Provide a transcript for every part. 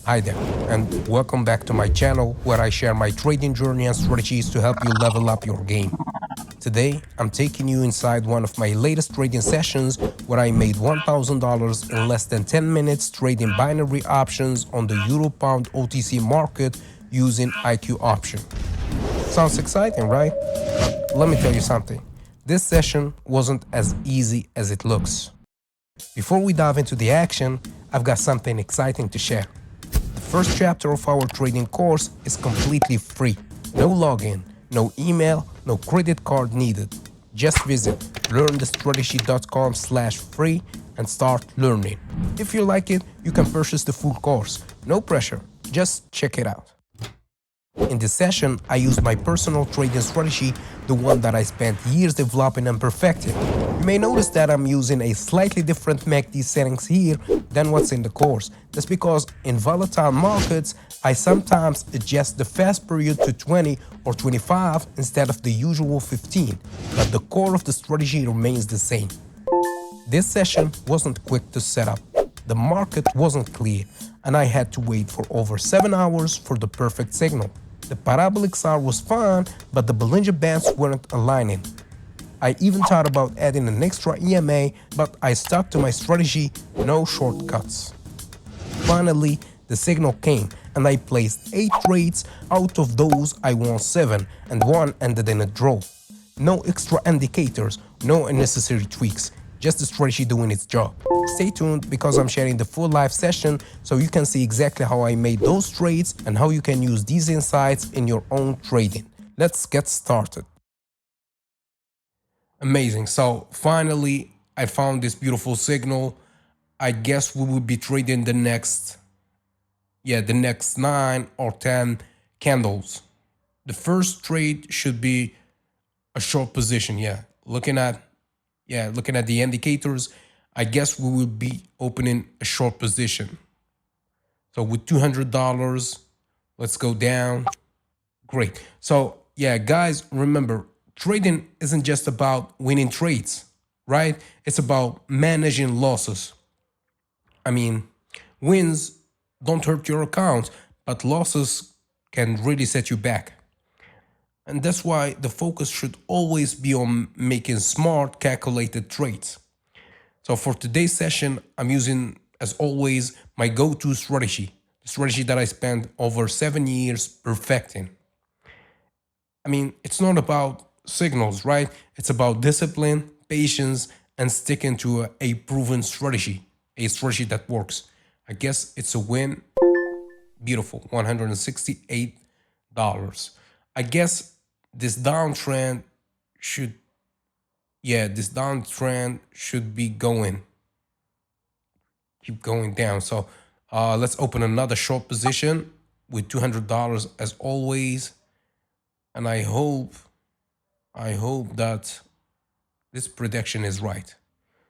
Hi there, and welcome back to my channel where I share my trading journey and strategies to help you level up your game. Today, I'm taking you inside one of my latest trading sessions where I made $1,000 in less than 10 minutes trading binary options on the Euro Pound OTC market using IQ option. Sounds exciting, right? But let me tell you something. This session wasn't as easy as it looks. Before we dive into the action, I've got something exciting to share. The first chapter of our trading course is completely free. No login, no email, no credit card needed. Just visit learnthestrategy.com/free and start learning. If you like it, you can purchase the full course. No pressure, just check it out. In this session, I used my personal trading strategy, the one that I spent years developing and perfecting. You may notice that I'm using a slightly different MACD settings here than what's in the course. That's because in volatile markets, I sometimes adjust the fast period to 20 or 25 instead of the usual 15, but the core of the strategy remains the same. This session wasn't quick to set up. The market wasn't clear, and I had to wait for over 7 hours for the perfect signal. The parabolic SAR was fine, but the Bollinger Bands weren't aligning. I even thought about adding an extra EMA, but I stuck to my strategy, no shortcuts. Finally, the signal came, and I placed 8 trades. Out of those, I won 7, and 1 ended in a draw. No extra indicators, no unnecessary tweaks, just the strategy doing its job. Stay tuned because I'm sharing the full live session so you can see exactly how I made those trades and how you can use these insights in your own trading. Let's get started. Amazing. So finally, I found this beautiful signal. I guess we will be trading the next 9 or 10 candles. The first trade should be a short position. Looking at the indicators, I guess we will be opening a short position. So with $200, let's go down. Great. So yeah, guys, remember, trading isn't just about winning trades, right? It's about managing losses. I mean, wins don't hurt your account, but losses can really set you back. And that's why the focus should always be on making smart, calculated trades. So for today's session, I'm using, as always, my go-to strategy, the strategy that I spent over 7 years perfecting. I mean, it's not about signals, right? It's about discipline, patience, and sticking to a proven strategy, a strategy that works. I guess it's a win. Beautiful, $168. I guess this downtrend should, this downtrend should be keep going down. So let's open another short position with $200 as always. And I hope that this prediction is right.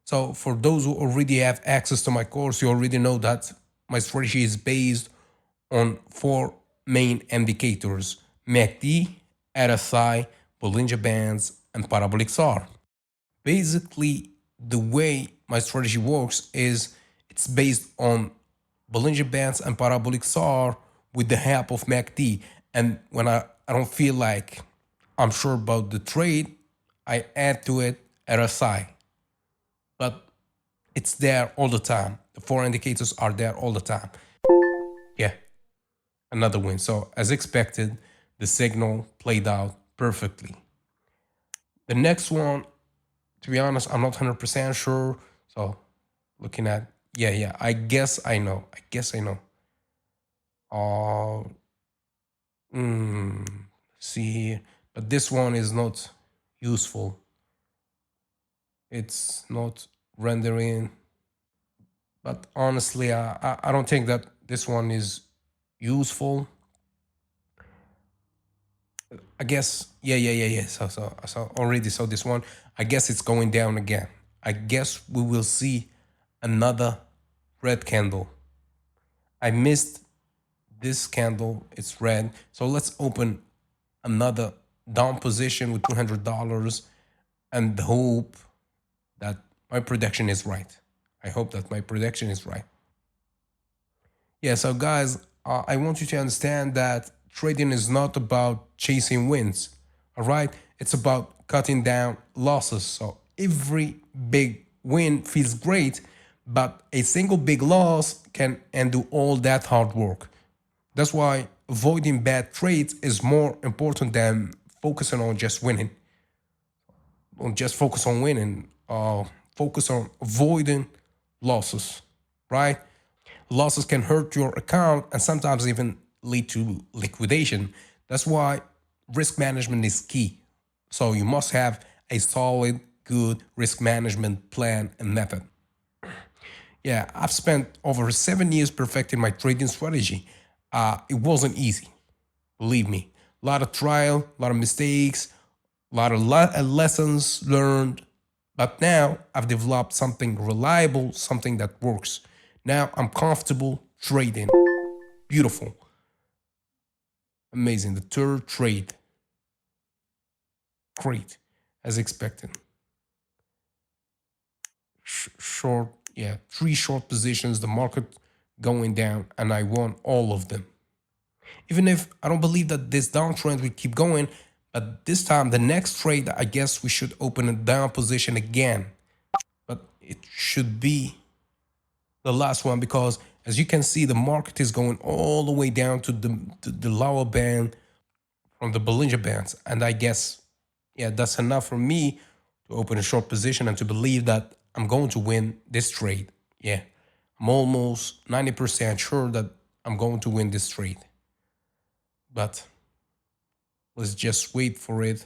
So for those who already have access to my course, you already know that my strategy is based on 4 main indicators: MACD, RSI, Bollinger Bands, and parabolic SAR. Basically, the way my strategy works is it's based on Bollinger Bands and parabolic SAR with the help of MACD. And when I don't feel like I'm sure about the trade, I add to it RSI. But it's there all the time. The 4 indicators are there all the time. Yeah, another win. So as expected, the signal played out perfectly. The next one, to be honest, I'm not 100% sure. So looking at, I guess I know. Uh, see here, but this one is not useful. It's not rendering. But honestly, I don't think that this one is useful. I guess, yeah. So already saw this one. I guess it's going down again. I guess we will see another red candle. I missed this candle. It's red. So let's open another down position with $200 and hope that my prediction is right. I hope that my prediction is right. Yeah, so guys, I want you to understand that trading is not about chasing wins, all right? It's about cutting down losses. So every big win feels great, but a single big loss can undo all that hard work. That's why avoiding bad trades is more important than focusing on just winning. Don't just focus on winning. Focus on avoiding losses, right? Losses can hurt your account and sometimes even lead to liquidation. That's why risk management is key. So you must have a solid, good risk management plan and method. Yeah, I've spent over 7 years perfecting my trading strategy. It wasn't easy, believe me. A lot of trial, a lot of mistakes, a lot of lessons learned. But now I've developed something reliable, something that works. Now I'm comfortable trading. Beautiful. Amazing. The third trade. Great. As expected. Short, yeah, three short positions, the market going down, and I won all of them. Even if I don't believe that this downtrend will keep going, but this time, the next trade, I guess we should open a down position again. But it should be the last one because as you can see, the market is going all the way down to the lower band from the Bollinger Bands. And I guess, yeah, that's enough for me to open a short position and to believe that I'm going to win this trade. Yeah, I'm almost 90% sure that I'm going to win this trade. But let's just wait for it.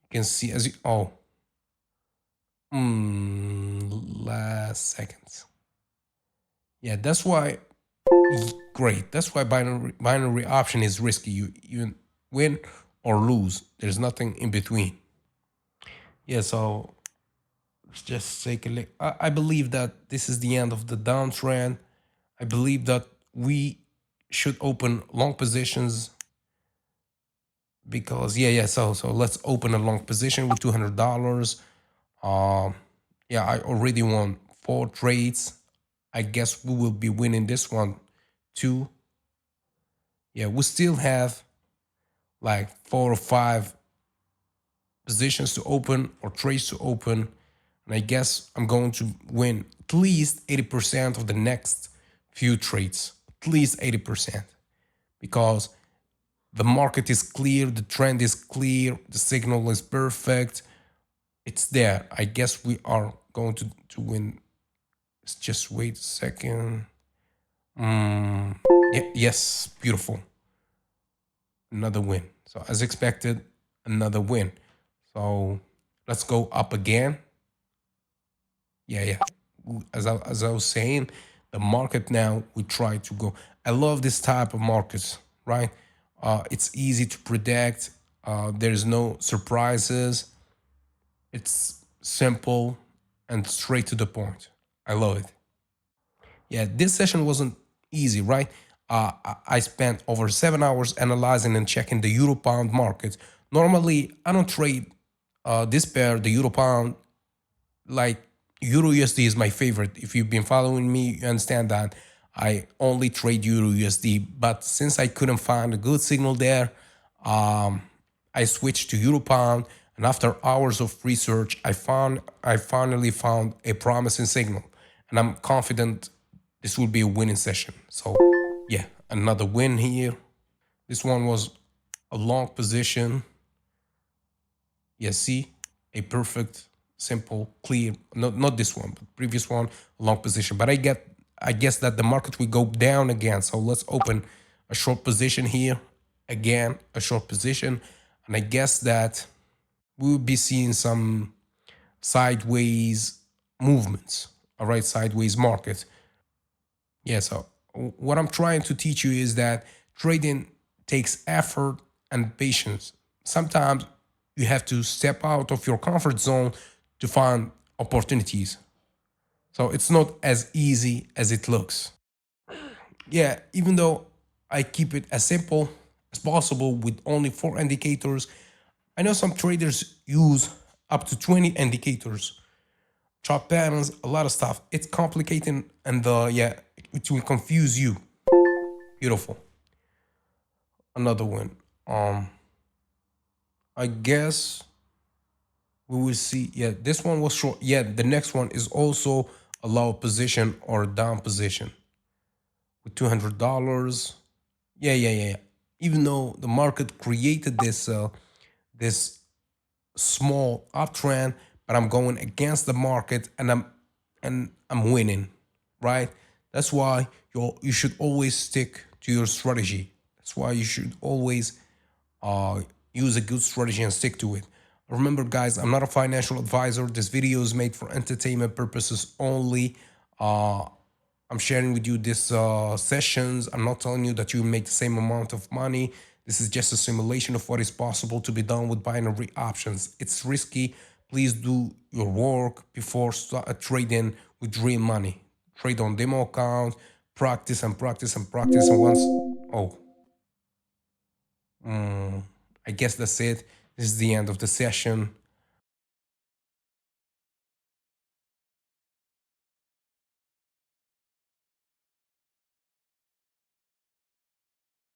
You can see as you, oh, last seconds. Yeah, that's why, great. That's why binary option is risky. You win or lose. There's nothing in between. Yeah, so let's just take a look. I believe that this is the end of the downtrend. I believe that we should open long positions because so let's open a long position with $200. Yeah, I already won 4 trades. I guess we will be winning this one too. Yeah, we still have like 4 or 5 positions to open or trades to open. And I guess I'm going to win at least 80% of the next few trades. At least 80%. Because the market is clear, the trend is clear, the signal is perfect. It's there. I guess we are going to win. Let's just wait a second. Yeah, yes, beautiful. Another win. So as expected, another win. So let's go up again. Yeah. As I was saying, the market now we try to go. I love this type of markets, right? It's easy to predict. There's no surprises. It's simple and straight to the point. I love it. Yeah, this session wasn't easy, right? I spent over 7 hours analyzing and checking the euro pound market. Normally, I don't trade this pair, the euro pound, like Euro USD is my favorite. If you've been following me, you understand that I only trade Euro USD. But since I couldn't find a good signal there, I switched to Euro Pound. And after hours of research, I finally found a promising signal. And I'm confident this will be a winning session. So yeah, another win here. This one was a long position. Yeah, see, a perfect, simple, clear. Not this one, but previous one, long position. But I guess that the market will go down again. So let's open a short position here. Again, a short position, and I guess that we will be seeing some sideways movements. All right, sideways market. Yeah. So what I'm trying to teach you is that trading takes effort and patience. Sometimes you have to step out of your comfort zone to find opportunities. So it's not as easy as it looks. Yeah, even though I keep it as simple as possible with only 4 indicators, I know some traders use up to 20 indicators, chart patterns, a lot of stuff. It's complicated and it will confuse you. Beautiful. Another one. Um, I guess we will see. Yeah, this one was short. Yeah, the next one is also a low position or a down position with $200. Yeah. Even though the market created this small uptrend, but I'm going against the market and I'm winning, right? That's why you should always stick to your strategy. That's why you should always uh, use a good strategy and stick to it. Remember, guys, I'm not a financial advisor. This video is made for entertainment purposes only. Uh, I'm sharing with you these sessions. I'm not telling you that you make the same amount of money. This is just a simulation of what is possible to be done with binary options. It's risky. Please do your work before trading with real money. Trade on demo account, practice and practice and practice. And once, oh, I guess that's it. This is the end of the session.